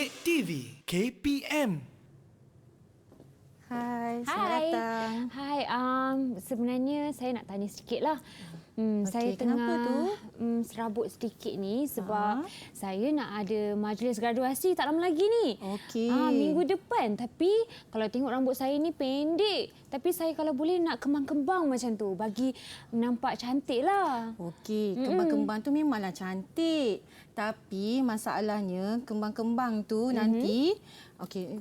Didik TV KPM. Hai, selamat datang. Hai, sebenarnya saya nak tanya sedikit lah. Saya kenapa tengah tu? serabut sedikit ni sebab saya nak ada majlis graduasi tak lama lagi ni. Okey. Minggu depan. Tapi kalau tengok rambut saya ni pendek. Tapi saya kalau boleh nak kembang-kembang macam tu bagi nampak cantik lah. Okey, kembang-kembang tu memanglah cantik. Tapi masalahnya kembang-kembang tu nanti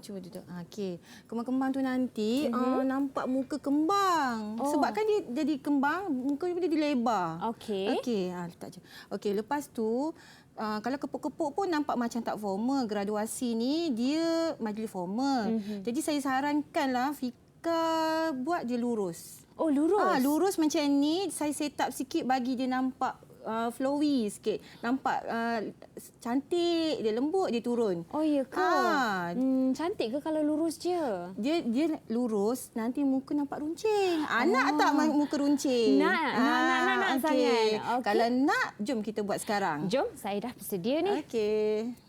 cuba duduk. Okey. Kembang-kembang tu nanti nampak muka kembang. Sebab kan dia jadi kembang, muka dia dilebar. Okey. Okey, letak je. Okey, lepas tu kalau kepuk-kepuk pun nampak macam tak formal. Graduasi ni dia majlis formal. Jadi saya sarankanlah Fika buat dia lurus. Oh, lurus? Lurus macam ni. Saya set up sikit bagi dia nampak flowy sikit. Nampak cantik, dia lembut, dia turun. Oh, ya ke? Cantik ke kalau lurus je? Dia lurus, nanti muka nampak runcing. Nak tak muka runcing? Nak sangat. Okay. Kalau nak, jom kita buat sekarang. Jom, saya dah bersedia ni. Okey.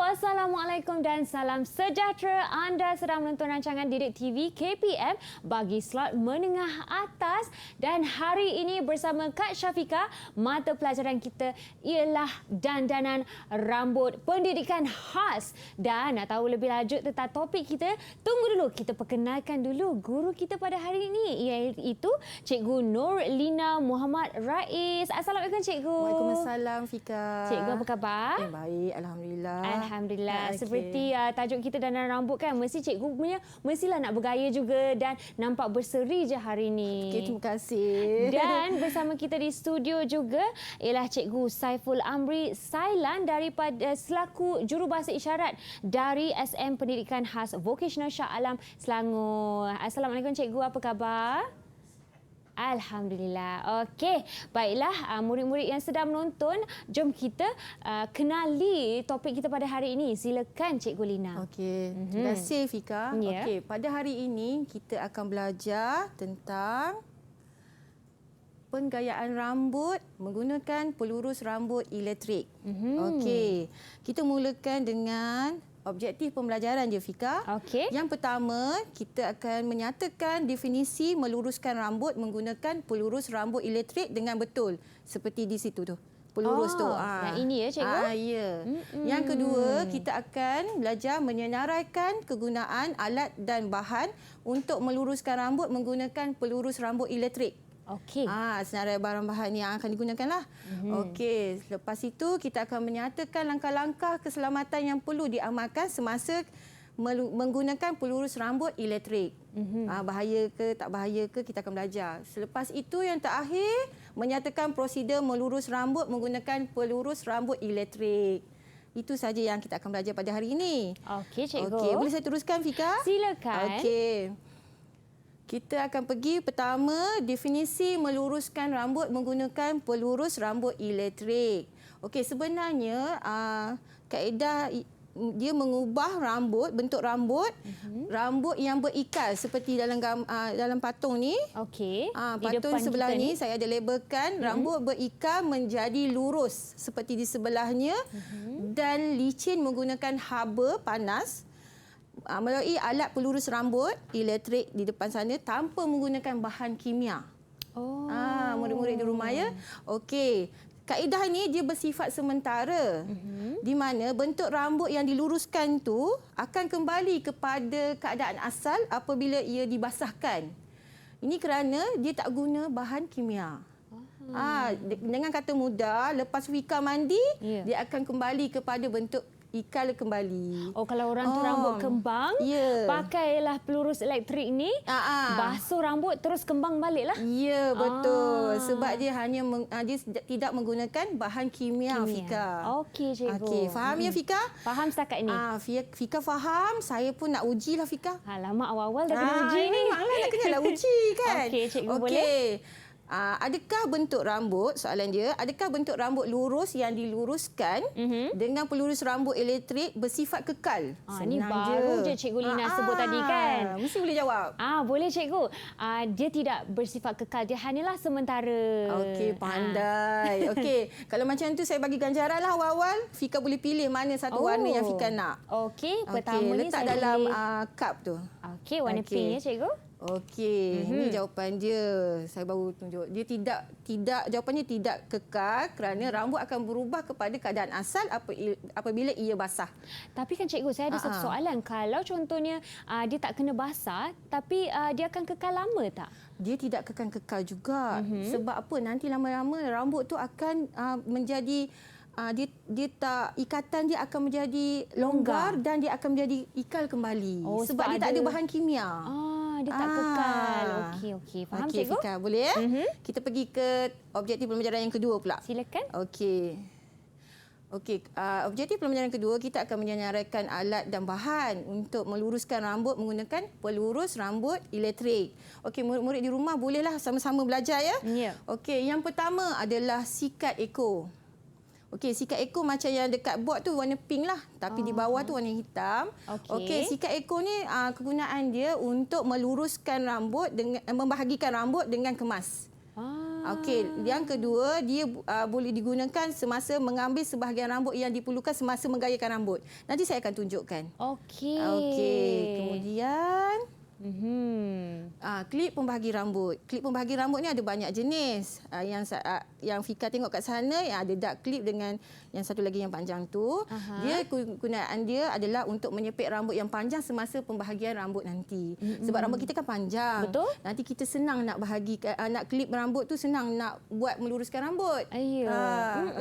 Assalamualaikum dan salam sejahtera. Anda sedang menonton rancangan Didik TV KPM bagi slot menengah atas dan hari ini bersama Kak Syafika, mata pelajaran kita ialah dandanan rambut pendidikan khas. Dan nak tahu lebih lanjut tentang topik kita, tunggu dulu kita perkenalkan dulu guru kita pada hari ini iaitu Cikgu Nur Lina Muhammad Rais. Assalamualaikum Cikgu. Waalaikumsalam Fika. Cikgu apa khabar? Baik, alhamdulillah. Alhamdulillah. Seperti tajuk kita dandanan rambut kan, mesti cikgu punya mestilah nak bergaya juga dan nampak berseri je hari ini. Okey, terima kasih. Dan bersama kita di studio juga ialah Cikgu Saiful Amri Sailan daripada selaku jurubahasa isyarat dari SM Pendidikan Khas Vocational Shah Alam Selangor. Assalamualaikum Cikgu, apa khabar? Alhamdulillah. Okey, baiklah murid-murid yang sedang menonton, jom kita kenali topik kita pada hari ini. Silakan Cikgu Lina. Okey, terima kasih Fika. Yeah. Okey, pada hari ini kita akan belajar tentang penggayaan rambut menggunakan pelurus rambut elektrik. Okey, kita mulakan dengan objektif pembelajaran je Fika. Okey. Yang pertama, kita akan menyatakan definisi meluruskan rambut menggunakan pelurus rambut elektrik dengan betul. Seperti di situ tu. Pelurus tu. Yang ini ya Cikgu? Ya. Yang kedua, kita akan belajar menyenaraikan kegunaan alat dan bahan untuk meluruskan rambut menggunakan pelurus rambut elektrik. Okey. Senarai barang-bahan yang akan digunakanlah. Okey, lepas itu kita akan menyatakan langkah-langkah keselamatan yang perlu diamalkan semasa menggunakan pelurus rambut elektrik. Bahaya ke tak bahaya ke kita akan belajar. Selepas itu yang terakhir menyatakan prosedur melurus rambut menggunakan pelurus rambut elektrik. Itu saja yang kita akan belajar pada hari ini. Okey Cikgu. Okey, boleh saya teruskan Fika? Silakan. Okey. Kita akan pergi pertama, definisi meluruskan rambut menggunakan pelurus rambut elektrik. Okey, sebenarnya kaedah dia mengubah rambut, bentuk rambut, rambut yang berikal seperti dalam patung ni. Okey. Patung sebelah ni saya ada labelkan rambut berikal menjadi lurus seperti di sebelahnya dan licin menggunakan haba panas melalui alat pelurus rambut elektrik di depan sana tanpa menggunakan bahan kimia. Murid-murid di rumah ya. Okey. Kaedah ni dia bersifat sementara. Di mana bentuk rambut yang diluruskan tu akan kembali kepada keadaan asal apabila ia dibasahkan. Ini kerana dia tak guna bahan kimia. Dengan kata mudah, lepas Fika mandi, dia akan kembali kepada bentuk ikal kembali. Oh, kalau orang tu rambut kembang, pakailah pelurus elektrik ni, basuh rambut terus kembang balik lah. Ya, betul. Sebab dia hanya dia tidak menggunakan bahan kimia. Fika. Okey, cikgu. Okey, faham ya Fika? Faham setakat ini. Fika faham. Saya pun nak uji lah Fika. Alamak, awal-awal dah kena uji ni. Memanglah nak kenalah uji kan. Okey, cikgu boleh. Adakah bentuk rambut, soalan dia, adakah bentuk rambut lurus yang diluruskan dengan pelurus rambut elektrik bersifat kekal? Ini baru je Cikgu Lina sebut tadi kan. Mesti boleh jawab. Boleh Cikgu. Dia tidak bersifat kekal, dia hanyalah sementara. Okey, pandai. Okey, kalau macam tu saya bagi ganjaran lah awal-awal. Fika boleh pilih mana satu warna yang Fika nak. Okey, pertama ni letak saya dalam pilih cup tu. Okey, warna pink ya Cikgu. Okey, ini jawapan dia. Saya baru tunjuk. Dia tidak jawapannya tidak kekal kerana rambut akan berubah kepada keadaan asal apabila ia basah. Tapi kan cikgu, saya ada satu soalan. Kalau contohnya dia tak kena basah, tapi dia akan kekal lama tak? Dia tidak kekal juga. Sebab apa? Nanti lama-lama rambut tu akan menjadi ikatan dia akan menjadi longgar dan dia akan menjadi ikal kembali. Sebab dia tak ada bahan kimia. Dia tak kekal. Okey. Faham cikgu? Fika, boleh ya? Kita pergi ke objektif pembelajaran yang kedua pula. Silakan. Okey, objektif pembelajaran kedua kita akan menyenaraikan alat dan bahan untuk meluruskan rambut menggunakan pelurus rambut elektrik. Okey, murid-murid di rumah bolehlah sama-sama belajar ya. Ya. Okey, yang pertama adalah sikat ekor. Okey, sikat ekor macam yang dekat board tu warna pink lah. Tapi di bawah tu warna hitam. Okey, sikat ekor ni kegunaan dia untuk meluruskan rambut, dengan membahagikan rambut dengan kemas. Okey, yang kedua dia boleh digunakan semasa mengambil sebahagian rambut yang diperlukan semasa menggayakan rambut. Nanti saya akan tunjukkan. Okey, kemudian klip pembahagi rambut. Klip pembahagi rambut ni ada banyak jenis. Yang Fika tengok kat sana ada dark clip dengan yang satu lagi yang panjang tu. Dia kegunaan dia adalah untuk menyepit rambut yang panjang semasa pembahagian rambut nanti. Sebab rambut kita kan panjang. Betul. Nanti kita senang nak nak klip rambut tu, senang nak buat meluruskan rambut.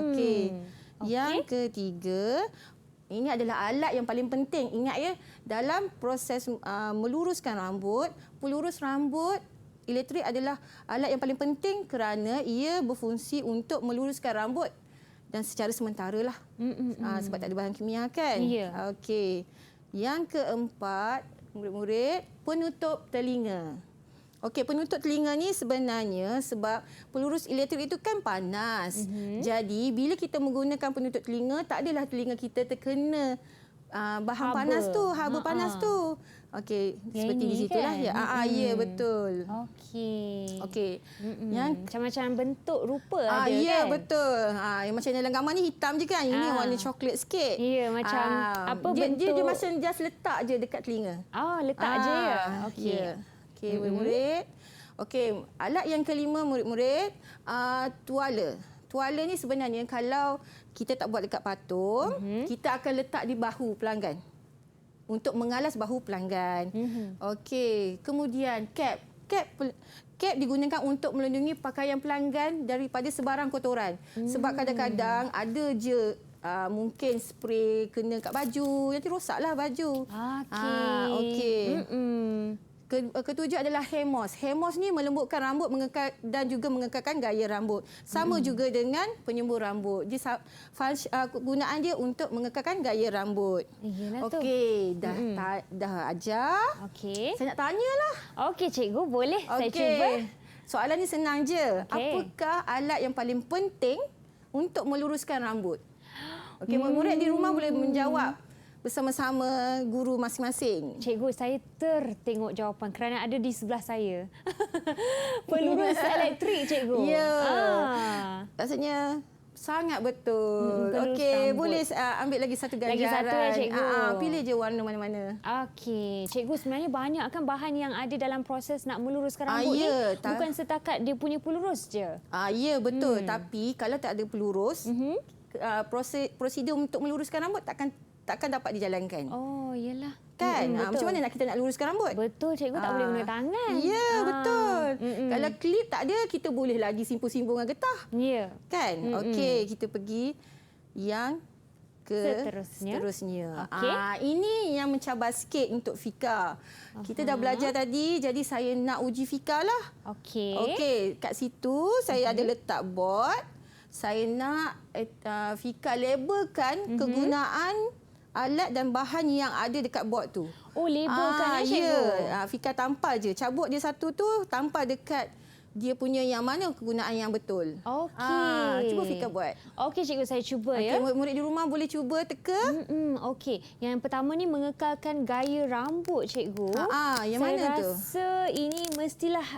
Okey. Yang ketiga, ini adalah alat yang paling penting. Ingat ya, dalam proses meluruskan rambut, pelurus rambut elektrik adalah alat yang paling penting kerana ia berfungsi untuk meluruskan rambut dan secara sementara lah. Sebab tak ada bahan kimia kan? Ya. Okey. Yang keempat, murid-murid, penutup telinga. Okey, penutup telinga ni sebenarnya sebab pelurus elektrik itu kan panas. Jadi, bila kita menggunakan penutup telinga, tak adalah telinga kita terkena bahan panas tu, haba panas tu. Okey, seperti di situlah kan? ya, betul. Okey. Yang macam-macam bentuk rupa ada ya, kan? betul. Yang macam dalam gambar ni hitam je kan. Ini warna coklat sikit. Ya, macam apa bentuk? Dia macam just letak je dekat telinga. Letak je ya. Okey. Ya. Okey, murid-murid. Okey, alat yang kelima murid-murid, tuala. Tuala ni sebenarnya kalau kita tak buat dekat patung, kita akan letak di bahu pelanggan untuk mengalas bahu pelanggan. Okey, kemudian cap. Cap digunakan untuk melindungi pakaian pelanggan daripada sebarang kotoran. Sebab kadang-kadang ada je mungkin spray kena kat baju, nanti rosaklah baju. Okey. Ketujuh adalah hair moss. Hair moss ni melembutkan rambut dan juga mengekalkan gaya rambut. Sama juga dengan penyembur rambut. Dia gunaan dia untuk mengekalkan gaya rambut. Okey, dah ajar. Okey. Saya nak tanyalah. Okey, cikgu, boleh saya cuba? Soalan ni senang je. Apakah alat yang paling penting untuk meluruskan rambut? Okey, murid di rumah boleh menjawab bersama-sama guru masing-masing. Cikgu, saya tertengok jawapan kerana ada di sebelah saya. Pelurus elektrik, cikgu. Ya. Rasanya sangat betul. Okey, boleh ambil lagi satu ganjaran. Lagi satu ya, cikgu. Pilih je warna mana-mana. Okey, cikgu, sebenarnya banyak kan bahan yang ada dalam proses nak meluruskan rambut ni. Bukan setakat dia punya pelurus je. Ya, betul. Tapi kalau tak ada pelurus, prosedur untuk meluruskan rambut takkan dapat dijalankan. Yalah. Kan? Macam mana kita nak luruskan rambut? Betul, cikgu, tak boleh guna tangan. Ya, betul. Kalau klip tak ada, kita boleh lagi simpul-simpul dengan getah. Ya. Kan? Okey, kita pergi yang ke Seterusnya. Okey. Ini yang mencabar sikit untuk Fika. Kita dah belajar tadi, jadi saya nak uji Fika lah. Okey. Okey, kat situ saya ada letak board. Saya nak Fika labelkan kegunaan alat dan bahan yang ada dekat board tu. Oh, labelkan cikgu. Ya. Fika tampal je. Cabut dia satu tu, tampal dekat dia punya yang mana kegunaan yang betul. Okey. Cuba Fika buat. Okey, cikgu, saya cuba Okey, ya. murid-murid di rumah boleh cuba teka. Okey. Yang pertama ni mengekalkan gaya rambut, cikgu. Yang mana tu? Saya rasa ini mestilah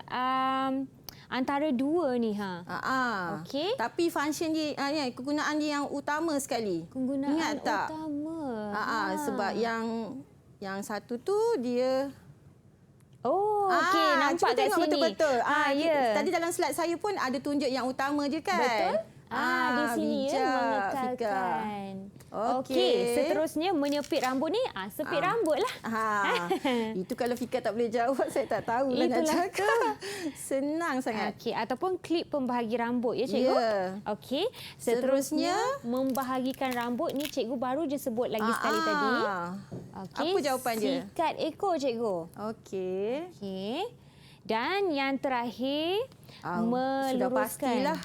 antara dua ni. Okey. Tapi function dia, kegunaan dia yang utama sekali. Kegunaan Ingat tak? utama. Sebab yang satu tu dia... Oh, okey. Nampak cuba kat tengok sini. betul-betul. Ya. Tadi dalam slide saya pun ada tunjuk yang utama je kan? Betul? Di sini ya, bijak, mengekalkan. Okey. Okey, seterusnya menyepit rambut ni, sepit rambut lah. Itu kalau Fika tak boleh jawab, saya tak tahu lah nak Itulah cakap. Senang sangat. Okey, ataupun klip pembahagi rambut ya cikgu. Ya. Okey, seterusnya membahagikan rambut ni cikgu baru je sebut lagi sekali tadi. Okey. Apa jawapan dia? Sikat ekor cikgu. Okey. Okey. Dan yang terakhir meluruskan. Sudah pastilah.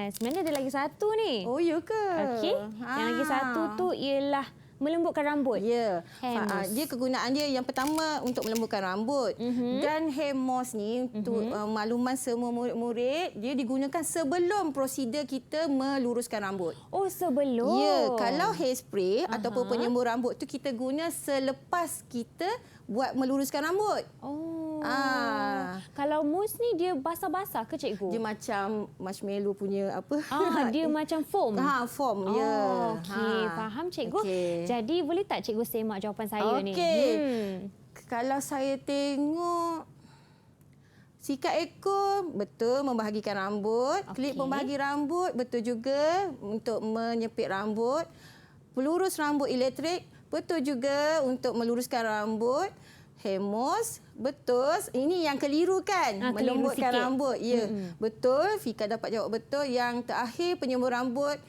Sebenarnya ada lagi satu ni. Oh, ya ke? Okey. Yang lagi satu tu ialah melembutkan rambut. Ya. Hair moss. Dia kegunaan dia yang pertama untuk melembutkan rambut. Dan hair moss ni untuk makluman semua murid-murid, dia digunakan sebelum prosedur kita meluruskan rambut. Oh, sebelum. Ya, kalau hairspray ataupun penyembur rambut tu kita guna selepas kita buat meluruskan rambut. Oh. Kalau mousse ni dia basah-basah ke cikgu? Dia macam marshmallow punya apa? Dia macam foam. Foam, ya. Okey, faham cikgu. Okey. Jadi boleh tak cikgu semak jawapan saya ni? Okey. Kalau saya tengok sikat ekor, betul membahagikan rambut. Klip pembahagi rambut, betul juga untuk menyepit rambut. Pelurus rambut elektrik, betul juga untuk meluruskan rambut. Hair moss, betul. Ini yang keliru kan? Melembutkan rambut. Ya, betul. Fika dapat jawab betul. Yang terakhir, penyembur rambut.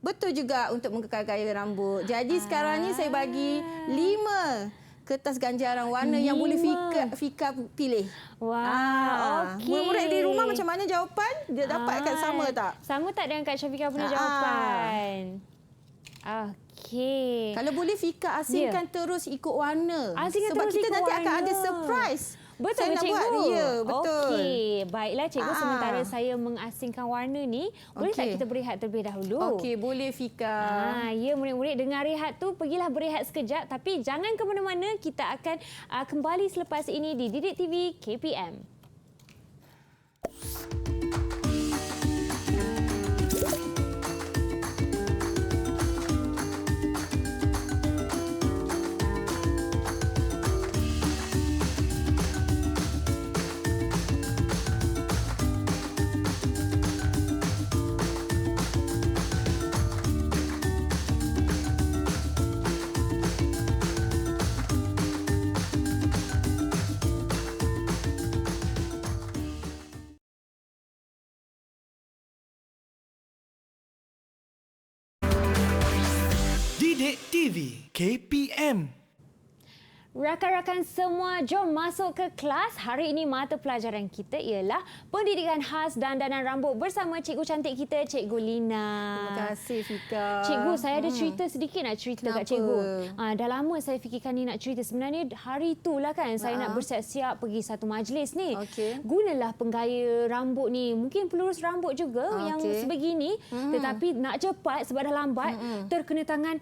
Betul juga untuk mengekalkan gaya rambut. Jadi sekarang ni saya bagi 5 kertas ganjaran warna yang boleh Fika pilih. Wah, okey. Murid-murid di rumah macam mana jawapan? Dia dapatkan sama tak? Sama tak dengan Kak Syafiqah punya jawapan? Okey. Kalau boleh Fika asingkan terus ikut warna. Asingkan sebab terus kita ikut nanti warna. akan ada surprise. Betul saya nak cikgu. buat. Ya, betul. Okey, baiklah cikgu, sementara saya mengasingkan warna ni, boleh tak kita berehat terlebih dahulu? Okey, boleh Fika. Ya, murid-murid dengar rehat tu, pergilah berehat sekejap, tapi jangan ke mana-mana, kita akan kembali selepas ini di Didik TV KPM. Didik TV KPM. Rakan-rakan semua, jom masuk ke kelas. Hari ini mata pelajaran kita ialah pendidikan khas dandanan rambut bersama cikgu cantik kita, Cikgu Lina. Terima kasih Fika. Cikgu, saya ada cerita sedikit nak cerita kat cikgu. Dah lama saya fikirkan ni nak cerita. Sebenarnya hari itulah kan saya nak bersiap-siap pergi satu majlis ni. Gunalah penggaya rambut ni. Mungkin pelurus rambut juga yang sebegini. Tetapi nak cepat sebab dah lambat. Terkena tangan,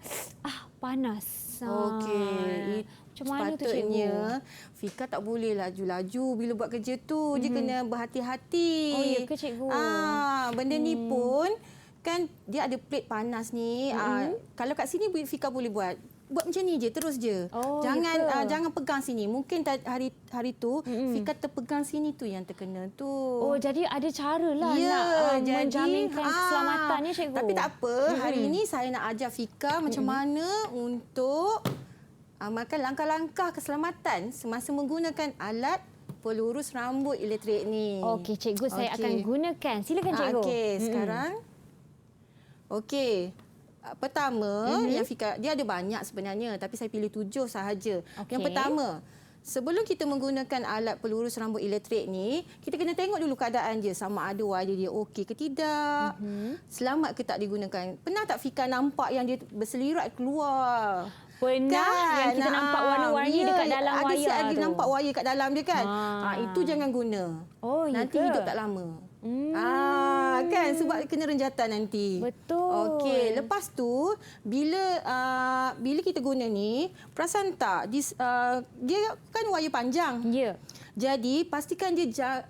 panas. Okey. Macam mana tu Sepatutnya cikgu? Fika tak boleh laju-laju bila buat kerja tu. Dia kena berhati-hati. Oh, ya ke cikgu? Benda ni pun kan dia ada plate panas ni. Kalau kat sini Fika boleh buat. Buat macam ni je, terus je. Jangan pegang sini. Mungkin hari tu Fika terpegang sini tu yang terkena tu. Oh, jadi ada cara lah nak menjaminkan keselamatannya cikgu. Tapi tak apa. Hari ini saya nak ajar Fika macam mana untuk amalkan langkah-langkah keselamatan semasa menggunakan alat pelurus rambut elektrik ni. Okey, cikgu, saya akan gunakan. Silakan cikgu. Okey, sekarang. Okey. Pertama, yang Fika, dia ada banyak sebenarnya, tapi saya pilih 7 sahaja. Okey. Yang pertama, sebelum kita menggunakan alat pelurus rambut elektrik ni, kita kena tengok dulu keadaan dia, sama ada wire dia okey ke tidak, selamat ke tak digunakan. Pernah tak Fika nampak yang dia berselirat keluar? Pernah yang kita nampak warna-warni dekat dalam wayar ada tu. nampak wire kat dalam dia kan. Itu jangan guna. Oh, ya nanti ke? hidup tak lama. Kan sebab kena renjatan nanti. Betul. Okey, lepas tu bila kita guna ni, perasan tak dia kan wire panjang. Ya. Jadi pastikan dia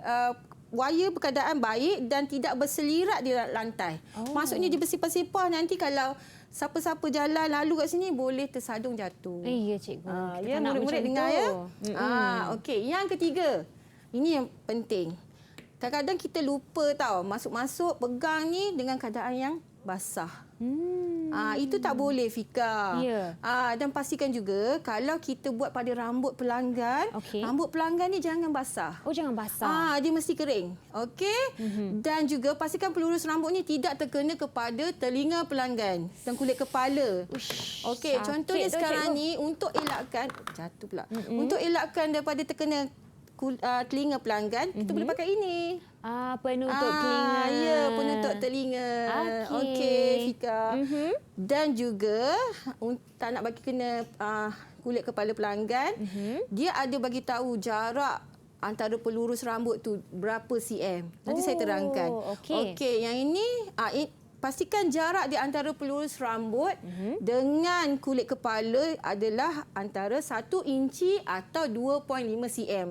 wire berkeadaan baik dan tidak berselirat di lantai. Maksudnya dia bersepah-sepah, nanti kalau siapa-siapa jalan lalu kat sini boleh tersadung jatuh. Ya cikgu. Kita Ya, tak nak murid-murid macam dengar tu. ya. Okey, yang ketiga. Ini yang penting. Kadang-kadang kita lupa tahu masuk-masuk pegang ni dengan keadaan yang basah. Itu tak boleh Fika. Ya. Dan pastikan juga kalau kita buat pada rambut pelanggan, Okey. rambut pelanggan ni jangan basah. Oh, jangan basah. Dia mesti kering. Okey? Dan juga pastikan pelurus rambut ni tidak terkena kepada telinga pelanggan dan kulit kepala. Okey, sakit contohnya tu, sekarang cikgu. ni untuk elakkan jatuh pula. Untuk elakkan daripada terkena telinga pelanggan, kita boleh pakai ini. Penutup telinga. Ya, penutup telinga. Okey, Fika. Dan juga tak nak bagi kena kulit kepala pelanggan, dia ada bagi tahu jarak antara pelurus rambut tu berapa cm. Nanti saya terangkan. Okey, yang ini pastikan jarak di antara pelurus rambut dengan kulit kepala adalah antara 1 inci atau 2.5 cm.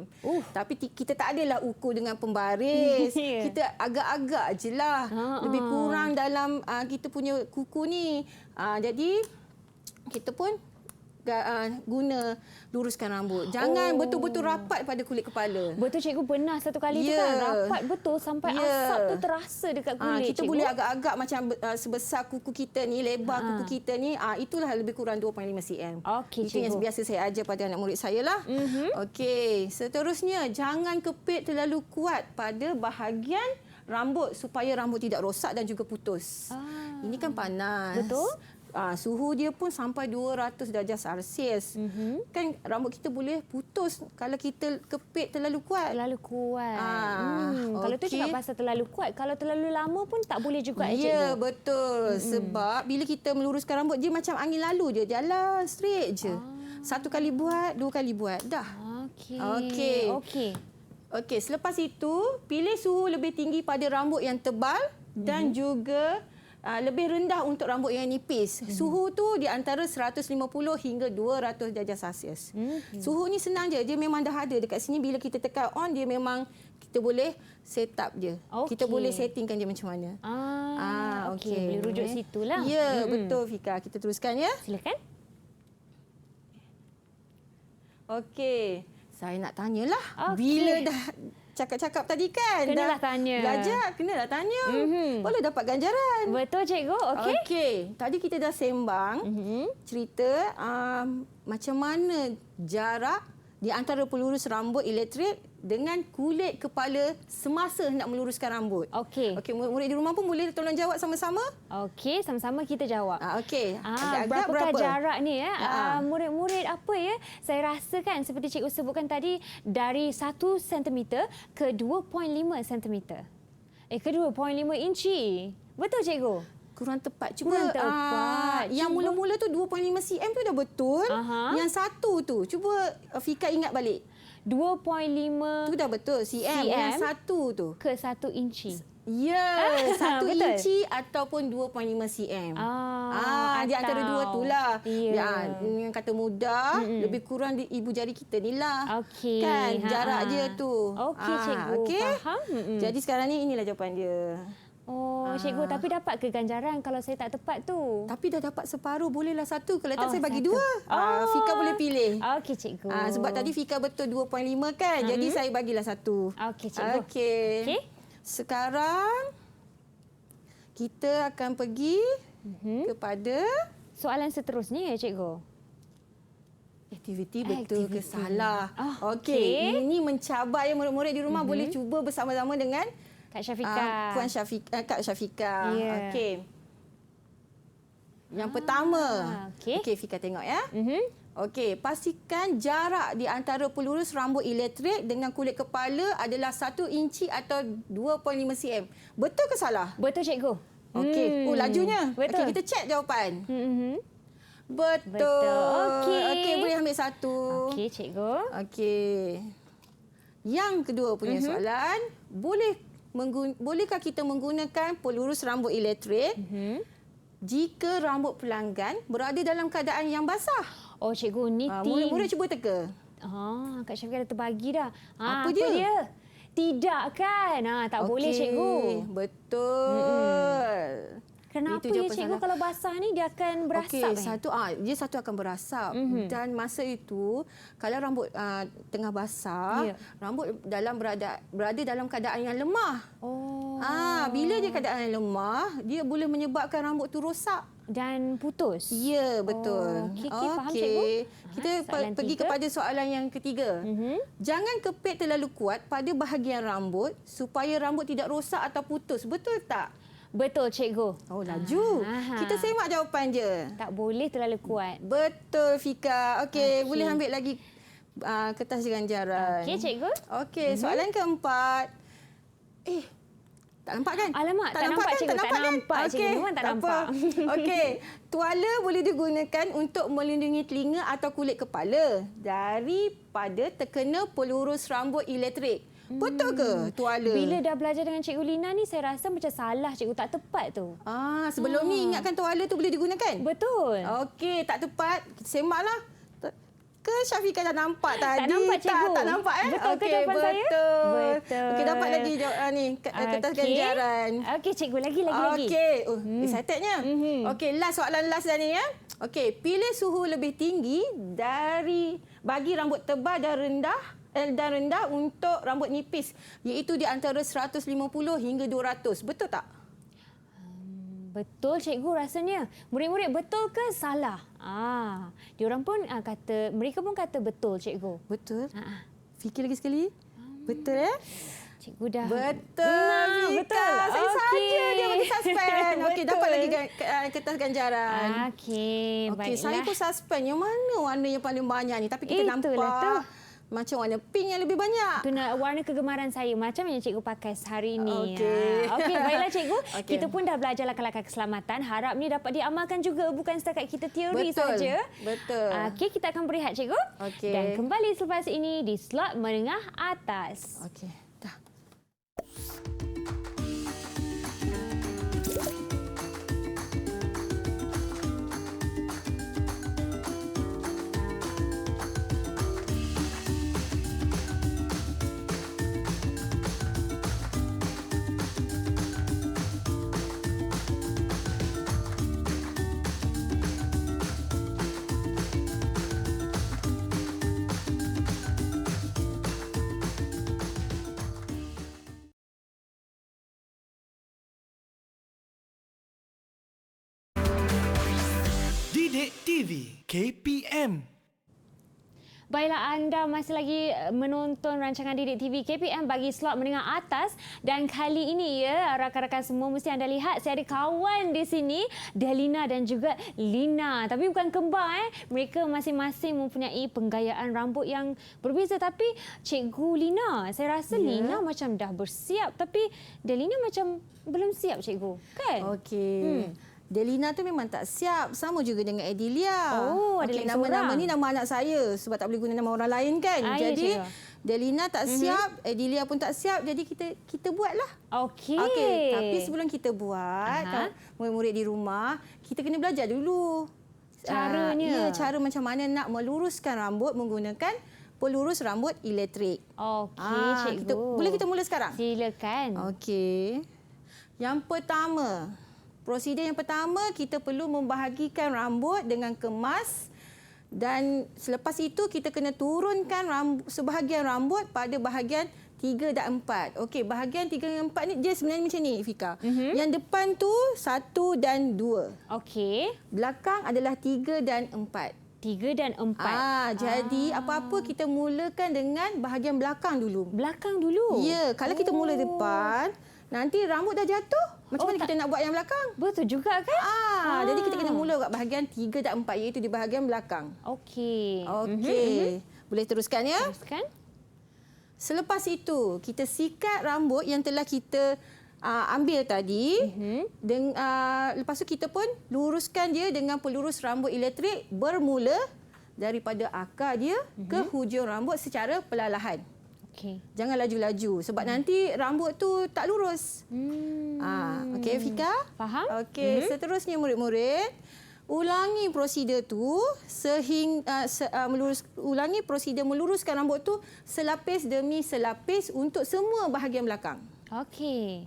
Tapi kita tak adalah ukur dengan pembaris. Kita agak-agak je lah. Lebih kurang dalam kita punya kuku ni. Jadi kita pun guna luruskan rambut. Jangan betul-betul rapat pada kulit kepala. Betul cikgu, pernah satu kali tu kan rapat betul sampai asap tu terasa dekat kulit kita cikgu. boleh agak-agak macam sebesar kuku kita ni, lebar kuku kita ni, itulah lebih kurang 2.5 cm. Okey, Itu yang cikgu. biasa saya ajar pada anak murid saya lah. Okey, seterusnya jangan kepit terlalu kuat pada bahagian rambut supaya rambut tidak rosak dan juga putus. Ini kan panas. Betul. Suhu dia pun sampai 200 darjah Celsius. Kan rambut kita boleh putus kalau kita kepit terlalu kuat. Terlalu kuat. Kalau tu okey. cakap pasal terlalu kuat, kalau terlalu lama pun tak boleh juga cikgu. Ya, betul. Sebab bila kita meluruskan rambut, dia macam angin lalu je. Jalan straight je. 1 kali buat, 2 kali buat. Dah. Okey. Okey, selepas itu, pilih suhu lebih tinggi pada rambut yang tebal dan juga lebih rendah untuk rambut yang nipis. Suhu tu di antara 150 hingga 200 darjah Celsius. Suhu ni senang je. Dia memang dah ada dekat sini. Bila kita tekan on, dia memang kita boleh set up je. Kita boleh settingkan dia macam mana. Okey. Boleh rujuk situlah. Ya, betul Fika. Kita teruskan ya. Silakan. Okey. Saya nak tanyalah. Okey. Bila dah cakap-cakap tadi kan. Kenalah dah tanya. Belajar, kenalah tanya. Boleh dapat ganjaran. Betul cikgu. Okey. Okey. Tadi kita dah sembang cerita macam mana jarak di antara pelurus rambut elektrik dengan kulit kepala semasa nak meluruskan rambut. Okey. Okey, murid-murid di rumah pun boleh tolong jawab sama-sama? Okey, sama-sama kita jawab. Okey. Berapakah jarak ni ya? Murid-murid apa ya? Saya rasa kan seperti cikgu sebutkan tadi dari 1 cm ke 2.5 cm. Ke 2.5 inci. Betul cikgu? Kurang tepat. Cuba Kurang tepat. yang mula-mula tu 2.5 cm tu dah betul. Yang satu tu cuba Fika ingat balik. 2.5 Tu dah betul cm. Yang satu tu ke 1 inci. ya, 1 betul. inci ataupun 2.5 cm. Di antara dua tu lah. Ya. Yang kata mudah, lebih kurang di ibu jari kita ni lah. Okey. Kan, jarak dia tu. Okey, cikgu. Okey? Faham? Jadi sekarang ni inilah jawapan dia. Cikgu, tapi dapat ke ganjaran kalau saya tak tepat tu? Tapi dah dapat separuh, bolehlah satu. Kalau tak saya bagi 2. 1. Fika boleh pilih. Okey, cikgu. Sebab tadi Fika betul 2.5 kan. Jadi saya bagilah 1. Okey, cikgu. Okey. Sekarang kita akan pergi kepada Soalan seterusnya ya, cikgu. aktiviti betul ke salah. okey. Ini mencabar ya murid-murid di rumah boleh cuba bersama-sama dengan Kak Syafika. Puan Syafika, Kak Syafika. Ya. Okey. Yang pertama. okey. Okey, Fika tengok ya. Mhm. Okey, pastikan jarak di antara pelurus rambut elektrik dengan kulit kepala adalah 1 inci atau 2.5 cm. Betul ke salah? Betul, cikgu. Okey. Oh, lajunya. Betul. Okey, kita cek jawapan. Mhm. Betul. Betul. Okey. Okey, boleh ambil satu. Okey, cikgu. Okey. Yang kedua punya soalan, bolehkah kita menggunakan pelurus rambut elektrik jika rambut pelanggan berada dalam keadaan yang basah? Oh, cikgu, ni Murid-murid cuba teka. Kak Syafiqah dah terbagi dah. Apa dia? Tidak kan? Tak boleh, cikgu. Betul. Kenapa Itu ya, jawapan cikgu, salah. kalau basah ni dia akan berasap? Okey, dia satu akan berasap dan masa itu kalau rambut tengah basah, Ya. rambut berada dalam keadaan yang lemah. Oh. Bila dia keadaan yang lemah, dia boleh menyebabkan rambut tu rosak. Dan putus? Ya, betul. Okey, faham, cikgu. Kita Soalan pergi 3. kepada soalan yang ketiga. Jangan kepit terlalu kuat pada bahagian rambut supaya rambut tidak rosak atau putus. Betul tak? Betul, cikgu. Oh, laju. Kita semak jawapan je. Tak boleh terlalu kuat. Betul, Fika. Okey, boleh ambil lagi kertas ganjaran. Okey, cikgu. Okey, soalan keempat. Tak nampak kan? Alamak, tak nampak, cikgu. Tak nampak, cikgu. Memang tak nampak. Okey, tuala boleh digunakan untuk melindungi telinga atau kulit kepala daripada terkena pelurus rambut elektrik. Betul ke tuala? Bila dah belajar dengan Cikgu Lina ni, saya rasa macam salah, cikgu. Tak tepat tu. Sebelum ni ingatkan tuala tu boleh digunakan? Betul. Okey, tak tepat. Kita semaklah. Ke Syafiqah dah nampak tadi? Tak nampak, cikgu. Tak nampak Betul ke jawapan saya? Betul. Okey, dapat lagi kertas ganjaran. Okey, cikgu. Lagi. Okey. Excitednya. Okey, soalan last dah ni ya. Okey, pilih suhu lebih tinggi bagi rambut tebal dan rendah untuk rambut nipis, iaitu di antara 150 hingga 200. Betul tak? Betul, cikgu, rasanya. Murid-murid, betul ke salah? Mereka pun kata betul, cikgu. Betul. Fikir lagi sekali. Betul ya? Cikgu dah. Betul. Betul. Saya saja dia bagi suspend. Okey, dapat lagi kertas ganjaran. Okey, Okey, baiklah. saya pun suspend. Yang mana warna yang paling banyak ni? Tapi kita Itulah nampak tu. macam warna pink yang lebih banyak. Itu warna kegemaran saya. Macam yang cikgu pakai hari ini. Okey. Okey, baiklah, cikgu. Okey. Kita pun dah belajar langkah-langkah keselamatan. Harap ni dapat diamalkan juga. Bukan setakat kita teori Betul. saja. Betul. Okey, kita akan berehat, cikgu. Okey. Dan kembali selepas ini di slot menengah atas. Okey. Dah. Didik TV KPM. Baiklah, anda masih lagi menonton rancangan Didik TV KPM bagi slot menengah atas. Dan kali ini rakan-rakan semua mesti anda lihat saya ada kawan di sini, Delina dan juga Lina. Tapi bukan kembar. Mereka masing-masing mempunyai penggayaan rambut yang berbeza. Tapi Cikgu Lina, saya rasa Lina macam dah bersiap. Tapi Delina macam belum siap, Cikgu. Kan? Okey. Delina tu memang tak siap. Sama juga dengan Edilia. Oh, ada lagi nama-nama seorang. ni nama anak saya. Sebab tak boleh guna nama orang lain kan. Ya, Jadi cikgu. Delina tak siap, Edilia pun tak siap. Jadi kita buatlah. Okey. Okey, tapi sebelum kita buat, kalau murid-murid di rumah, kita kena belajar dulu. Caranya. Cara macam mana nak meluruskan rambut menggunakan pelurus rambut elektrik. Okey, cikgu. Boleh kita mula sekarang? Silakan. Okey. Yang pertama, prosedur yang pertama, kita perlu membahagikan rambut dengan kemas dan selepas itu kita kena turunkan sebahagian rambut pada bahagian 3 dan 4. Okey, bahagian 3 dan 4 ni dia sebenarnya macam ni, Fika. Yang depan tu 1 dan 2. Okey. Belakang adalah 3 dan 4. 3 dan 4. Jadi apa-apa kita mulakan dengan bahagian belakang dulu. Belakang dulu? Ya, kalau kita mula depan, nanti rambut dah jatuh. Macam mana kita nak buat yang belakang? Betul juga kan? Jadi kita kena mula kat bahagian 3 dan 4 iaitu di bahagian belakang. Okey. Okey. Boleh teruskan ya? Teruskan. Selepas itu, kita sikat rambut yang telah kita ambil tadi. Lepas tu kita pun luruskan dia dengan pelurus rambut elektrik bermula daripada akar dia ke hujung rambut secara perlahan. Okey. Jangan laju-laju sebab nanti rambut tu tak lurus. Okey, Fika? Faham? Okey, seterusnya murid-murid, ulangi prosedur tu ulangi prosedur meluruskan rambut tu selapis demi selapis untuk semua bahagian belakang. Okey.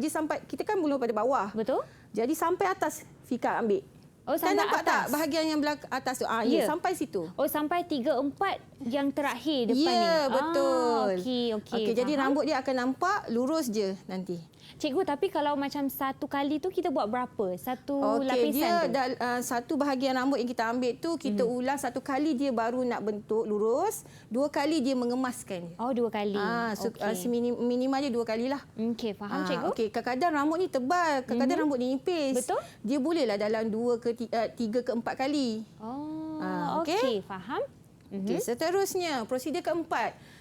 Dia sampai kita kan mula pada bawah. Betul? Jadi sampai atas Fika ambil. Oh, Kan sampai nampak atas. tak bahagian yang belakang atas tu? Ya, sampai situ. Oh, sampai 3-4 yang terakhir depan ni. Ya, betul. Okey, jadi faham. rambut dia akan nampak lurus je nanti. Cikgu, tapi kalau macam satu kali tu kita buat berapa? Satu Okey, lapisan dia tu? satu bahagian rambut yang kita ambil tu kita ulang satu kali dia baru nak bentuk lurus, 2 kali dia mengemaskan dia. Oh, 2 kali. Minimal dia 2 kalilah. Okey, faham cikgu? Okey, kadang-kadang rambut ni tebal, kadang-kadang rambut ni nipis. Betul. Dia bolehlah dalam 2 ke 3 ke 4 kali. Oh, okey. okey, faham. Okey, seterusnya prosedur keempat.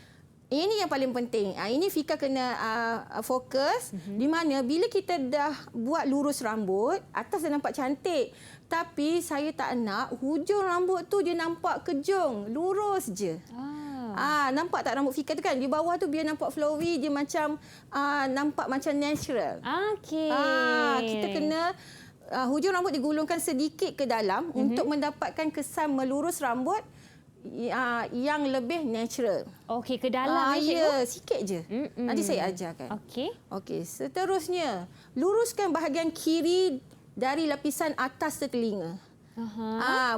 Ini yang paling penting. Ini Fika kena fokus di mana bila kita dah buat lurus rambut, atas dah nampak cantik. Tapi saya tak nak hujung rambut tu dia nampak kejung, lurus je. Nampak tak rambut Fika tu kan? Di bawah tu biar nampak flowy, dia macam nampak macam natural. Okey. Kita kena hujung rambut digulungkan sedikit ke dalam untuk mendapatkan kesan melurus rambut yang lebih natural. Okey, ke dalam cikgu? Ya, sikit je. Nanti saya ajarkan. Okey. Okey, seterusnya luruskan bahagian kiri dari lapisan atas telinga.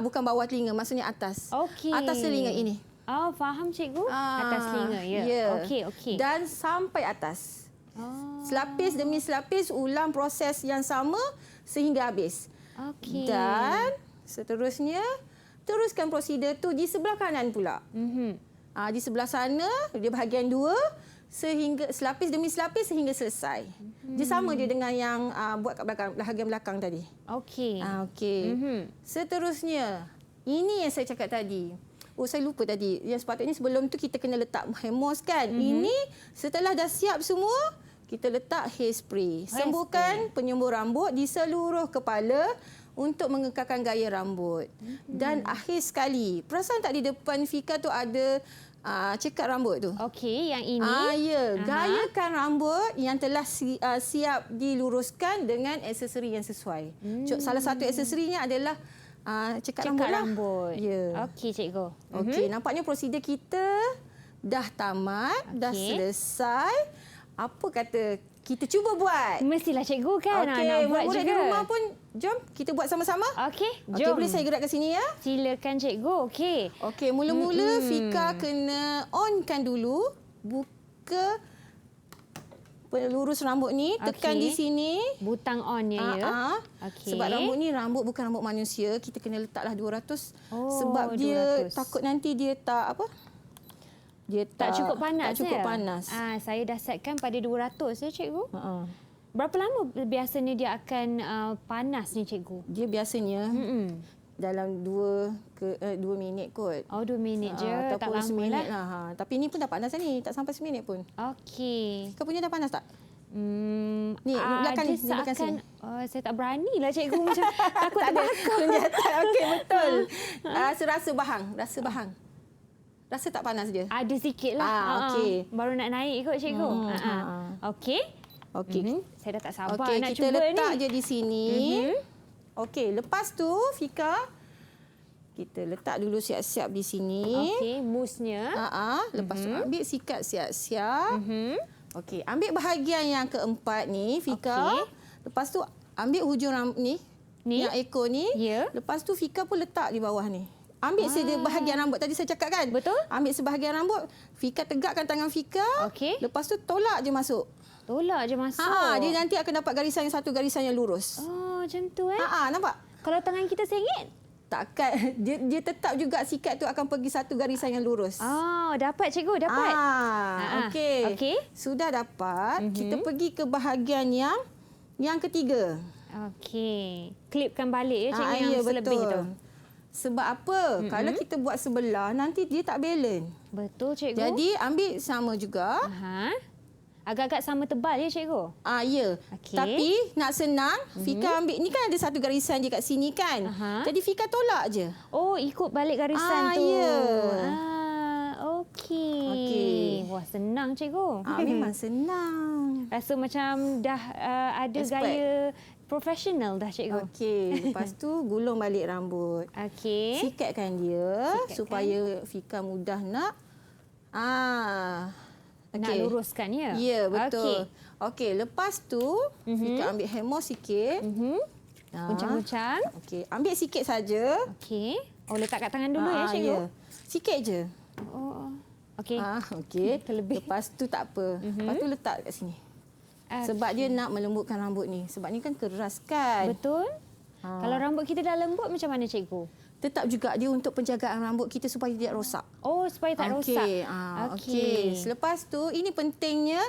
Bukan bawah telinga, maksudnya atas. Okey. Atas telinga ini. Oh, faham cikgu? Atas telinga, ya. Ya. Okey. Dan sampai atas. Selapis demi selapis ulang proses yang sama sehingga habis. Okey. Dan seterusnya teruskan prosedur tu di sebelah kanan pula. Di sebelah sana dia bahagian 2 sehingga selapis demi selapis sehingga selesai. Dia sama je dengan yang buat kat belakang bahagian belakang tadi. Okey. Okey. Seterusnya ini yang saya cakap tadi. Saya lupa tadi. Yang sepatutnya sebelum tu kita kena letak hemos kan. Ini setelah dah siap semua, kita letak hairspray. Sembuhkan penyembur rambut di seluruh kepala untuk mengekalkan gaya rambut. Dan akhir sekali, perasan tak di depan Fika tu ada cekat rambut tu? Okey, yang ini. Ya, gayakan rambut yang telah siap diluruskan dengan aksesori yang sesuai. Salah satu aksesorinya adalah cekat rambut lah. Ya. Okey, cikgu. Okey, nampaknya prosedur kita dah tamat, dah selesai. Apa kata kita cuba buat? Mestilah cikgu kan nak buat murid juga. di rumah pun jom kita buat sama-sama. Okey, Okey, jom. boleh saya gerak ke sini ya? Silakan cikgu. Okey. Okey, mula-mula Fika kena onkan dulu. Buka pelurus rambut ni, tekan di sini. Butang on-nya ya. Okey. Sebab rambut ni bukan rambut manusia, kita kena letaklah 200 sebab 200. dia takut nanti dia tak dia tak cukup panas. Tak cukup panas. Saya dah setkan pada 200 ya cikgu. Berapa lama biasanya dia akan panas ni cikgu? Dia biasanya dalam 2 minit kot. Oh, 2 minit je. Tak Ataupun lama seminit lah. Tapi ni pun dah panas ni, tak sampai seminit pun. Okey. Kau punya dah panas tak? Ni dia belakang ni, belakang sini. saya tak berani lah cikgu macam takut Tak ada terbakar. senjata. Okey, betul. Rasa bahang. Rasa tak panas dia? Ada sikit lah. Okey. Baru nak naik kot cikgu. Okey. Okey. Saya dah tak sabar Okey, nak kita cuba letak ni. je di sini. Okey, lepas tu Fika, kita letak dulu siap-siap di sini. Okey, musnya. Lepas tu ambil sikat siap-siap. Okey, ambil bahagian yang keempat ni Fika. Lepas tu ambil hujung rambut ni. Yang ekor ni. Ya. Lepas tu Fika pun letak di bawah ni. Ambil sebahagian rambut tadi saya cakap kan? Betul. Ambil sebahagian rambut, Fika tegakkan tangan Fika. Okey. Lepas tu tolak je masuk. Tolak je masuk. Dia nanti akan dapat garisan yang satu garisan yang lurus. Oh, macam tu Nampak? Kalau tangan kita sengit? takkan dia tetap juga sikat tu akan pergi satu garisan yang lurus. Oh, dapat cikgu, dapat. Okey. Okey. Sudah dapat. Kita pergi ke bahagian yang ketiga. Okey. Klipkan balik ya cikgu yang Ya, selebih betul. tu. Sebab apa? Kalau kita buat sebelah nanti dia tak balance. Betul cikgu. Jadi ambil sama juga. Aha. Agak-agak sama tebal ya cikgu. Ya. Okey. Tapi nak senang, Fika ambil ni kan ada satu garisan je kat sini kan. Aha. Jadi Fika tolak je. Oh, ikut balik garisan tu. Ya. Okey. Okey. Wah, senang cikgu. Memang senang. Rasa macam dah ada Expert. gaya profesional dah cikgu. Okey, lepas tu gulung balik rambut. Okey. Sikatkan dia Sikatkan. supaya Fika mudah nak Nak luruskan ya? Ya, betul. Okey, lepas tu Fika ambil hemor sikit. Guncang-guncang. Okey, ambil sikit saja. Okey. Oh, letak kat tangan dulu ya cikgu? Ya. Sikit je. Oh. Okey. Okey. Terlebih. Lepas tu tak apa. Lepas tu letak kat sini. Sebab dia nak melembutkan rambut ni. Sebab ni kan keras kan. Betul. Kalau rambut kita dah lembut macam mana cikgu? Tetap juga dia untuk penjagaan rambut kita supaya tidak rosak. Oh, supaya tak rosak. Okey. Selepas tu ini pentingnya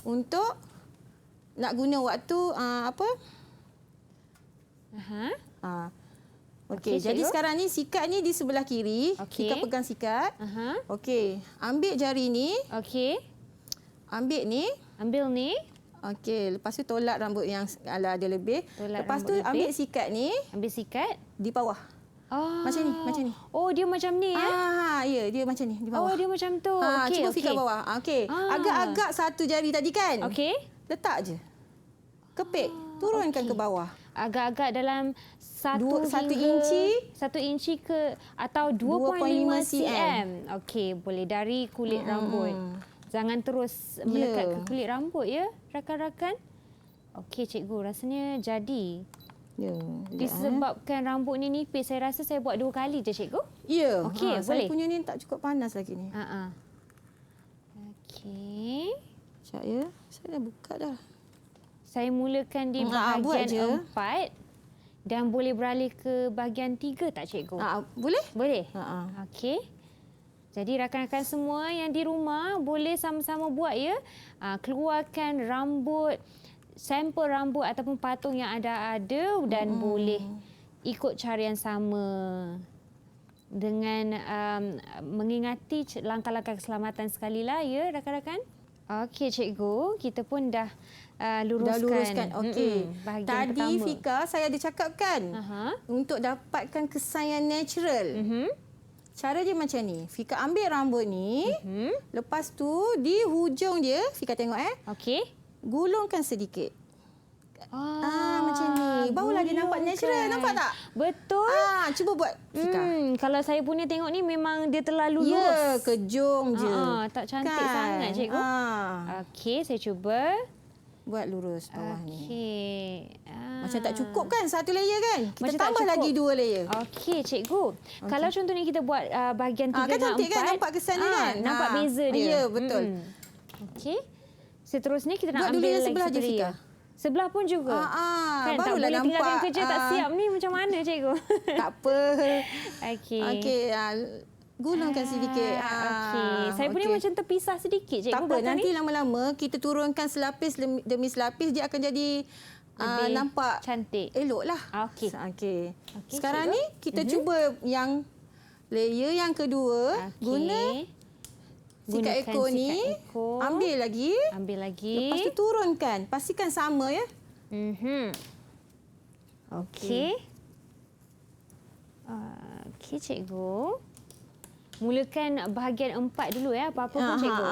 untuk nak guna waktu Aha. Okey, Okey, jadi cikgu. sekarang ni sikat ni di sebelah kiri. Okey. Kita pegang sikat. Aha. Okey, ambil jari ni, Okey. ambil ni. Ambil ni. Okey, lepas tu tolak rambut yang ada lebih. Tolak Lepas tu rambut lebih. ambil sikat ni Ambil sikat. di bawah. Macam ni. Oh, dia macam ni ya? Ya, dia macam ni di Oh, bawah. dia macam tu. Okey, cuba okey. Fika bawah. Okey. Agak-agak satu jari tadi kan? Okey. Letak je. Kepit. Turunkan ke bawah. Agak-agak dalam 1 inci. 1 inci ke atau 2.5 cm. Okey, boleh dari kulit rambut. Jangan terus melekat ke kulit rambut ya, rakan-rakan. Okey cikgu, rasanya jadi. Ya. Disebabkan rambut ni nipis, saya rasa saya buat 2 kali je cikgu. Ya. Okey, Saya boleh. punya ni tak cukup panas lagi ni. Okey. Sekejap ya. Saya dah buka dah. Saya mulakan di buat je. bahagian 4 dan boleh beralih ke bahagian 3 tak cikgu? Boleh? Boleh? Ha. Okey. Jadi rakan-rakan semua yang di rumah boleh sama-sama buat ya. Keluarkan rambut, sampel rambut ataupun patung yang ada dan boleh ikut cara yang sama dengan mengingati langkah-langkah keselamatan sekali lah ya rakan-rakan. Okey cikgu, kita pun dah luruskan. Okey. Bahagian Tadi pertama. Fika saya ada cakapkan untuk dapatkan kesan yang natural. Cara dia macam ni. Fika ambil rambut ni, lepas tu di hujung dia, Fika tengok Okey. gulungkan sedikit. Macam ni. Barulah dia nampak natural. Nampak tak? Betul. Cuba buat Fika. Kalau saya punya tengok ni memang dia terlalu Ya, lurus. kejung je. Tak cantik sangat cikgu. Okey, saya cuba. Buat lurus bawah ni. Okey. Macam tak cukup kan satu layer kan? Kita Macam tak tambah cukup. lagi 2 layer. Okey, cikgu. Kalau contohnya kita buat bahagian 3 Kan dan 4. cantik kan? Nampak kesan dia kan? Nampak beza dia. Ya, betul. Okey. Seterusnya kita nak Buat dulu ambil yang lagi sebelah satu je, layer. Fika. Sebelah pun juga. Kan tak barulah boleh tinggalkan nampak. kerja tak siap ni macam mana cikgu? Tak apa. Okey. Okey, gulungkan sedikit. Okey. Saya punya macam terpisah sedikit cikgu. Tak apa, belakang nanti ni. lama-lama kita turunkan selapis demi selapis dia akan jadi Lebih nampak cantik. elok lah. Okey. Okey. Okey, Sekarang cikgu. ni kita cuba yang layer yang kedua. Okey. Guna sikat Gunakan ekor ni. sikat ekor. Ambil lagi. Ambil lagi. Lepas tu turunkan. Pastikan sama ya. Okey. Okey cikgu. Mulakan bahagian 4 dulu ya. Apa-apa pun cikgu.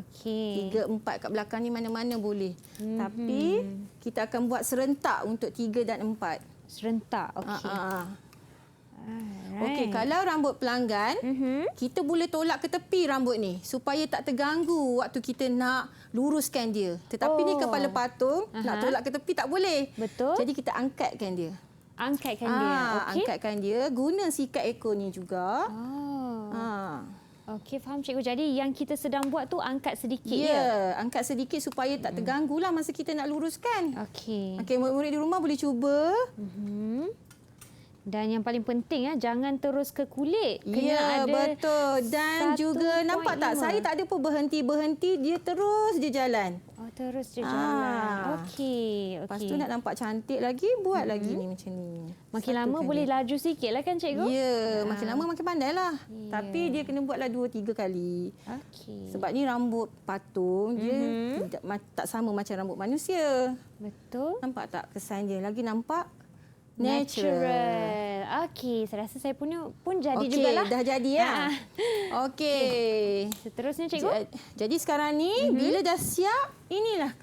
Okey. 3, 4 kat belakang ni mana-mana boleh. Tapi kita akan buat serentak untuk 3 dan 4. Serentak. Okey. Okey, kalau rambut pelanggan, kita boleh tolak ke tepi rambut ni supaya tak terganggu waktu kita nak luruskan dia. Tetapi ni kepala patung, nak tolak ke tepi tak boleh. Betul. Jadi kita angkatkan dia. Angkatkan dia. Okey. Angkatkan dia. Guna sikat ekor ni juga. Okey, faham cikgu. Jadi yang kita sedang buat tu angkat sedikit Ya, angkat sedikit supaya tak terganggulah masa kita nak luruskan. Okey. Okey, murid-murid di rumah boleh cuba. Dan yang paling penting jangan terus ke kulit. Kena Ya, ada betul. Dan juga 1.5. nampak tak, saya tak ada pun berhenti-berhenti, dia terus je jalan. Oh, terus je jalan. Okey. Lepas tu nak nampak cantik lagi, buat lagi ni macam ni. Makin lama boleh laju sikit lah kan cikgu? Ya, makin lama makin pandai lah. Ya. Tapi dia kena buatlah 2-3 kali. Okey. Sebab ni rambut patung, dia tak sama macam rambut manusia. Betul. Nampak tak kesan dia? Lagi nampak natural. Okey, saya rasa saya punya pun jadi Okey, jugalah. dah jadi ya. Okey. Seterusnya cikgu. Jadi sekarang ni bila dah siap, inilah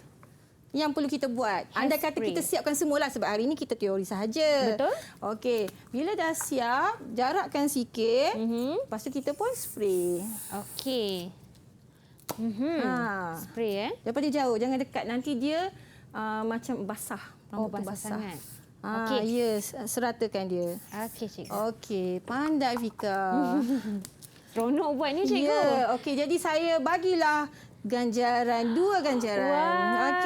yang perlu kita buat. Andai kata Hairspray. kita siapkan semualah sebab hari ni kita teori sahaja. Betul. Okey, bila dah siap, jarakkan sikit. Lepas tu kita pun spray. Okey. Ha. Spray Daripada jauh, jangan dekat. Nanti dia macam basah. Oh, Rambut tu basah sangat. Okey. Okey. Ya, seratakan dia. Okey cikgu. Okey, pandai Fika. Seronok buat ni cikgu. Ya, okey. Jadi saya bagilah ganjaran, 2 ganjaran. Wah,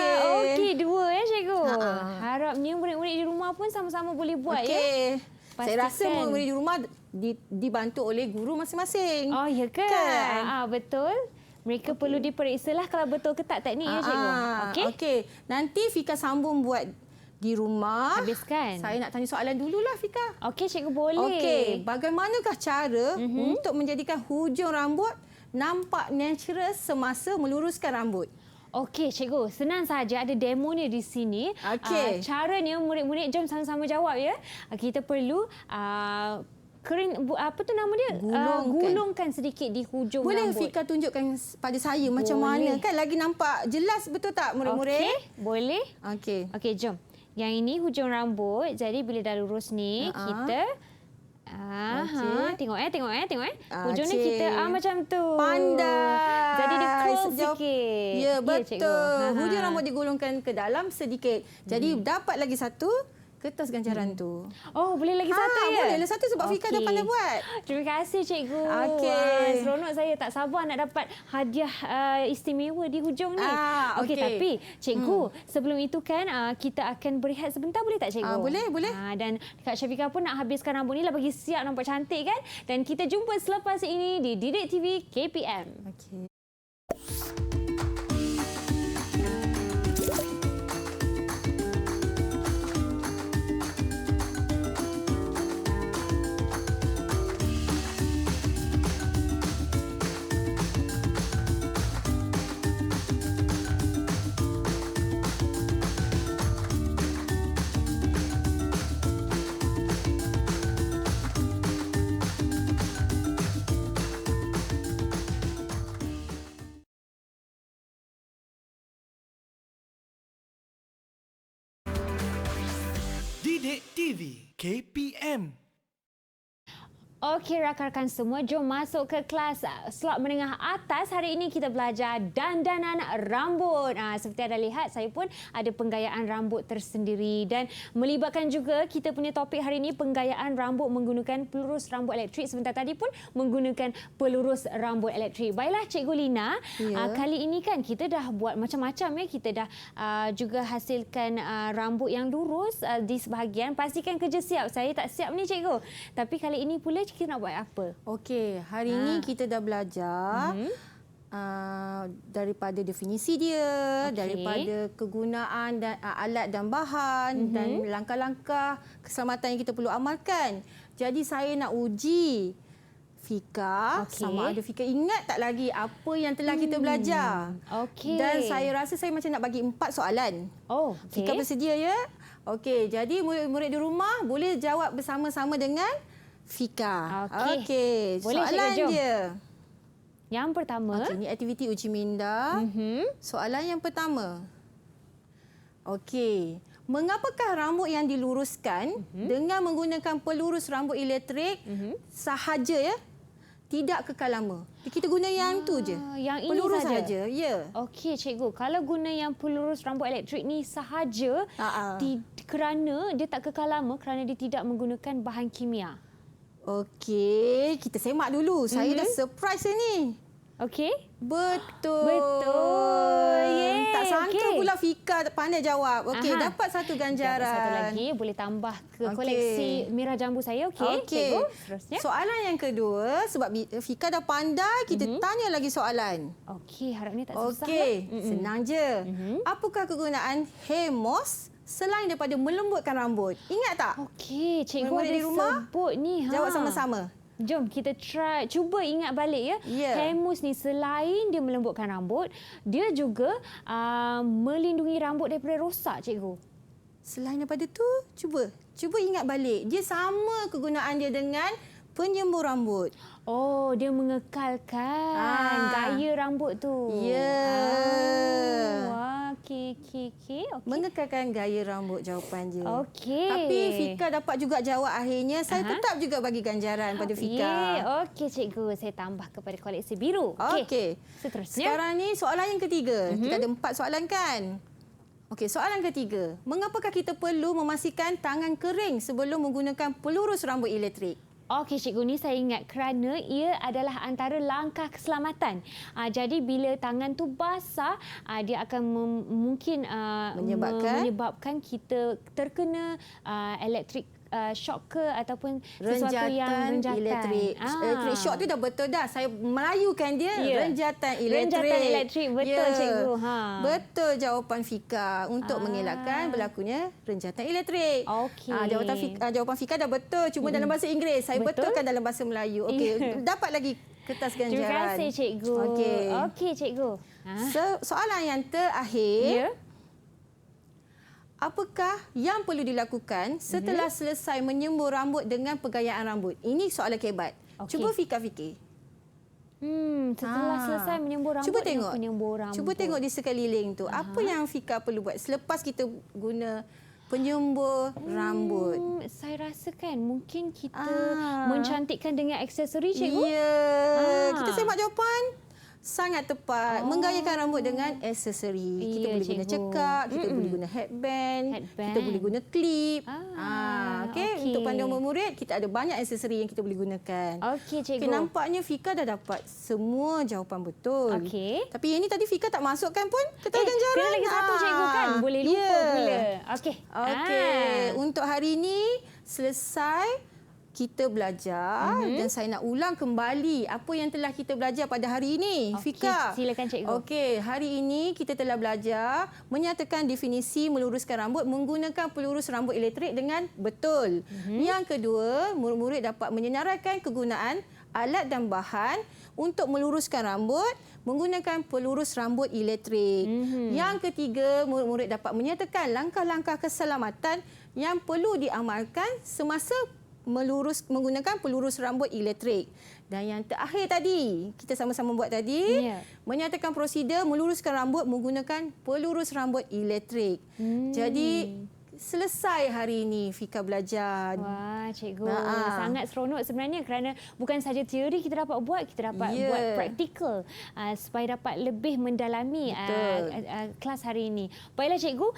okey 2 cikgu. Ha-ha. Harapnya murid-murid di rumah pun sama-sama boleh buat Okey. Saya rasa Pastikan. murid-murid di rumah dibantu oleh guru masing-masing. Oh, ya ke? Kan? Betul. Mereka perlu diperiksalah kalau betul ke tak teknik ya cikgu. Okey. Okey. Nanti Fika sambung buat di rumah. Habiskan. Saya nak tanya soalan dululah Fika. Okey cikgu boleh. Okey, bagaimanakah cara untuk menjadikan hujung rambut nampak natural semasa meluruskan rambut? Okey cikgu, senang saja, ada demonya di sini. Okey. Caranya murid-murid jom sama-sama jawab ya. Kita perlu apa tu nama dia? Gulungkan sedikit di hujung Boleh rambut. Fika tunjukkan pada saya macam mana kan lagi nampak jelas, betul tak murid-murid? Okey, boleh. Okey. Okey, jom. Yang ini hujung rambut. Jadi bila dah lurus ni, kita tengok tengok. Hujung ni Cik. kita macam tu. Pandai. Jadi dia curl Sejauh- sikit. Ya, betul. cikgu. Hujung rambut digulungkan ke dalam sedikit. Jadi dapat lagi satu kertas ganjaran tu. Oh, boleh lagi satu ya? Boleh satu sebab Fika dah pandai buat. Terima kasih cikgu. Okey. Seronok, saya tak sabar nak dapat hadiah istimewa di hujung ni. Okey. Tapi cikgu, sebelum itu kan kita akan berehat sebentar, boleh tak cikgu? Boleh. Dan Kak Syafiqah pun nak habiskan rambut ni lah bagi siap nampak cantik kan? Dan kita jumpa selepas ini di Didik TV KPM. Okey. Didik TV KPM. Okey rakan-rakan semua, jom masuk ke kelas slot menengah atas. Hari ini kita belajar dandanan rambut. Seperti anda lihat, saya pun ada penggayaan rambut tersendiri dan melibatkan juga kita punya topik hari ini penggayaan rambut menggunakan pelurus rambut elektrik. Sebentar tadi pun menggunakan pelurus rambut elektrik. Baiklah Cikgu Lina, kali ini kan kita dah buat macam-macam ya. Kita dah juga hasilkan rambut yang lurus di sebahagian. Pastikan kerja siap. Saya tak siap ni Cikgu. Tapi kali ini pula kita nak buat apa? Okey, hari ini kita dah belajar daripada definisi dia, daripada kegunaan dan alat dan bahan dan langkah-langkah keselamatan yang kita perlu amalkan. Jadi saya nak uji Fika, sama ada Fika ingat tak lagi apa yang telah kita belajar. Okey. Dan saya rasa saya macam nak bagi 4 soalan. Oh, Fika bersedia ya? Okey, jadi murid-murid di rumah boleh jawab bersama-sama dengan Fika. Okey. Boleh, Soalan Cikgu, jom. dia. Yang pertama. Okey, ini aktiviti uji minda. Soalan yang pertama. Okey. Mengapakah rambut yang diluruskan dengan menggunakan pelurus rambut elektrik sahaja ya? Tidak kekal lama. Kita guna yang tu je. Yang ini pelurus saja. Ya. Okey Cikgu, kalau guna yang pelurus rambut elektrik ni sahaja kerana dia tak kekal lama, kerana dia tidak menggunakan bahan kimia. Okey, kita semak dulu. Saya dah surprise ni. Okey. Betul. Betul. Yeay, Tak sangka okey. pula Fika pandai jawab. Okey, Aha. dapat satu ganjaran. Dapat satu lagi, boleh tambah ke Okey. koleksi Merah Jambu saya. Okey, cikgu. Seterusnya. Soalan yang kedua, sebab Fika dah pandai, kita tanya lagi soalan. Okey, harapnya tak susah. Okey, lah. senang je. Apakah kegunaan hair moss selain daripada melembutkan rambut? Ingat tak? Okey, cikgu Murid-murid ada di rumah, sebut ni. Jawab sama-sama. Jom kita cuba ingat balik ya. Ya. Hair mousse ni selain dia melembutkan rambut, dia juga melindungi rambut daripada rosak, cikgu. Selain daripada tu, cuba ingat balik. Dia sama kegunaan dia dengan penyembur rambut. Oh, dia mengekalkan gaya rambut tu. Ya. Wah, okey. Mengekalkan gaya rambut jawapan dia. Okey. Tapi Fika dapat juga jawab akhirnya. Saya tetap juga bagi ganjaran pada Fika. Okey, cikgu. Saya tambah kepada koleksi biru. Okey. Seterusnya. Sekarang ni soalan yang ketiga. Kita ada 4 soalan kan? Okey, soalan ketiga. Mengapakah kita perlu memastikan tangan kering sebelum menggunakan pelurus rambut elektrik? Okey, cikgu, ni saya ingat kerana ia adalah antara langkah keselamatan. Jadi bila tangan tu basah, dia akan mungkin menyebabkan kita terkena elektrik shock ke ataupun sesuatu yang renjatan elektrik. Elektrik shock tu dah betul dah. Saya melayukan dia. Renjatan elektrik. Renjatan elektrik, betul cikgu. Betul jawapan Fika untuk mengelakkan berlakunya renjatan elektrik. Okey. Jawapan Fika dah betul. Cuma dalam bahasa Inggeris. Saya betulkan dalam bahasa Melayu. Okey, dapat lagi kertas ganjaran. Terima kasih cikgu. Okey cikgu. Soalan yang terakhir. Ya. Apakah yang perlu dilakukan setelah selesai menyembur rambut dengan pegayaan rambut? Ini soalan kebat. Okey. Cuba Fika fikir. Setelah selesai menyembur rambut, Cuba tengok. penyembur rambut. Cuba tengok di sekeliling tu. Apa yang Fika perlu buat selepas kita guna penyembur rambut? Saya rasakan mungkin kita mencantikkan dengan aksesori, cikgu. Ya. Kita semak jawapan. Sangat tepat. Menggayakan rambut dengan aksesori. Kita boleh guna cekak, kita boleh guna headband, kita boleh guna klip. Okey, untuk panduan murid kita ada banyak aksesori yang kita boleh gunakan. Okey, cikgu. Okay, nampaknya Fika dah dapat semua jawapan betul. Okey. Tapi yang ini tadi Fika tak masukkan pun kertas ganjaran. Kena lagi satu, cikgu kan? Boleh lupa pula. Okey. Okey. Untuk hari ini selesai kita belajar dan saya nak ulang kembali apa yang telah kita belajar pada hari ini. Okey, Fika. silakan cikgu. Okey, hari ini kita telah belajar menyatakan definisi meluruskan rambut menggunakan pelurus rambut elektrik dengan betul. Yang kedua, murid-murid dapat menyenaraikan kegunaan alat dan bahan untuk meluruskan rambut menggunakan pelurus rambut elektrik. Yang ketiga, murid-murid dapat menyatakan langkah-langkah keselamatan yang perlu diamalkan semasa menggunakan pelurus rambut elektrik. Dan yang terakhir tadi, kita sama-sama buat tadi, menyatakan prosedur meluruskan rambut menggunakan pelurus rambut elektrik. Jadi, selesai hari ini Fika belajar. Wah, cikgu. Sangat seronok sebenarnya kerana bukan saja teori kita dapat buat, kita dapat buat praktikal supaya dapat lebih mendalami kelas hari ini. Baiklah cikgu,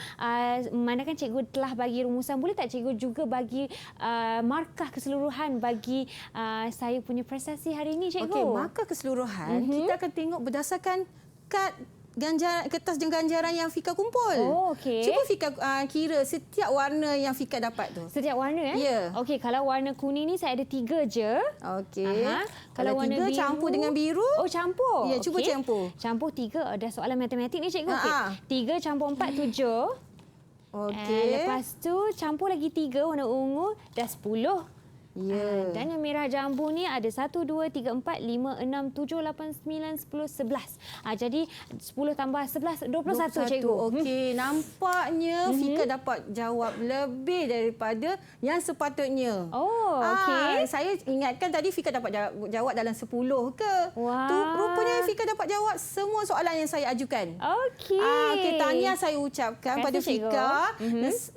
memandangkan cikgu telah bagi rumusan, boleh tak cikgu juga bagi markah keseluruhan bagi saya punya prestasi hari ini, cikgu? Okey, markah keseluruhan kita akan tengok berdasarkan kertas ganjaran yang Fika kumpul. Oh, okey. Cuba Fika kira setiap warna yang Fika dapat tu. Setiap warna Ya. Okey, kalau warna kuning ni saya ada 3 je. Okey. Kalau warna 3 biru, campur dengan biru. Oh, campur. Ya, cuba campur. Campur 3, ada soalan matematik ni cikgu. Okey. 3 campur 4, 7. Okey. Lepas tu campur lagi 3 warna ungu, dah 10. Ya. Dan yang merah jambu ni ada 1, 2, 3, 4, 5, 6, 7, 8, 9, 10, 11. Jadi 10 tambah 11, 21 cikgu. Okey, nampaknya Fika dapat jawab lebih daripada yang sepatutnya. Oh, okey. Saya ingatkan tadi Fika dapat jawab dalam 10 ke. Wah. Tu rupanya Fika dapat jawab semua soalan yang saya ajukan. Okey. Okey, tahniah saya ucapkan pada cikgu. Fika.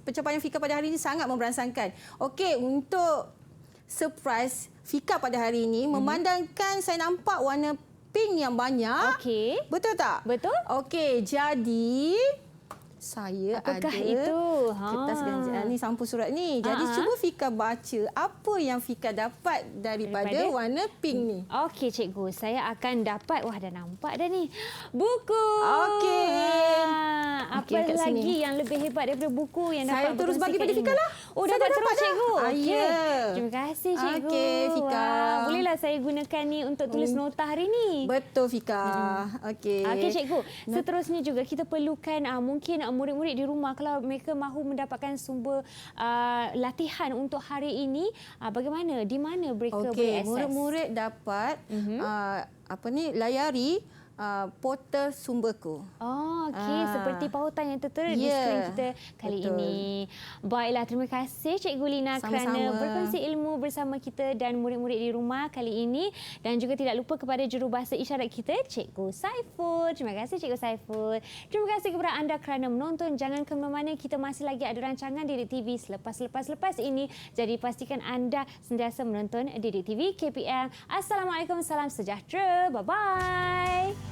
Pencapaian Fika pada hari ini sangat memberansangkan. Okey, untuk surprise Fika pada hari ini memandangkan saya nampak warna pink yang banyak. Okey. Betul tak? Betul. Okey, jadi saya Apakah ada itu? kertas ganjian ni, sampul surat ni. Jadi cuba Fika baca apa yang Fika dapat daripada warna pink ni. Okey cikgu, saya akan dapat, wah dah nampak dah ni. Buku. Okey. Apa Okey, kat lagi sini. yang lebih hebat daripada buku yang Saya dapat terus bagi pada berkongsi Fika ilmu? lah. Oh, Saya dapat dah terus dapat dah. cikgu. Okey. Ya. Terima kasih cikgu. Okey, Fika. Wah, bolehlah saya gunakan ni untuk tulis nota hari ni. Betul Fika. Okey. Okey cikgu, seterusnya juga kita perlukan mungkin murid-murid di rumah kalau mereka mahu mendapatkan sumber latihan untuk hari ini, bagaimana, di mana mereka boleh Okey, akses? murid-murid dapat layari portal Sumberku. Oh, okey. Seperti pautan yang tertera di Ya, skrin kita kali betul. ini. Baiklah, terima kasih Cikgu Lina kerana Sama-sama. berkongsi ilmu bersama kita dan murid-murid di rumah kali ini. Dan juga tidak lupa kepada jurubahasa isyarat kita, Cikgu Saiful. Terima kasih Cikgu Saiful. Terima kasih kepada anda kerana menonton. Jangan ke mana-mana, kita masih lagi ada rancangan Didik TV selepas ini. Jadi pastikan anda sentiasa menonton Didik TV KPM. Assalamualaikum, salam sejahtera. Bye-bye.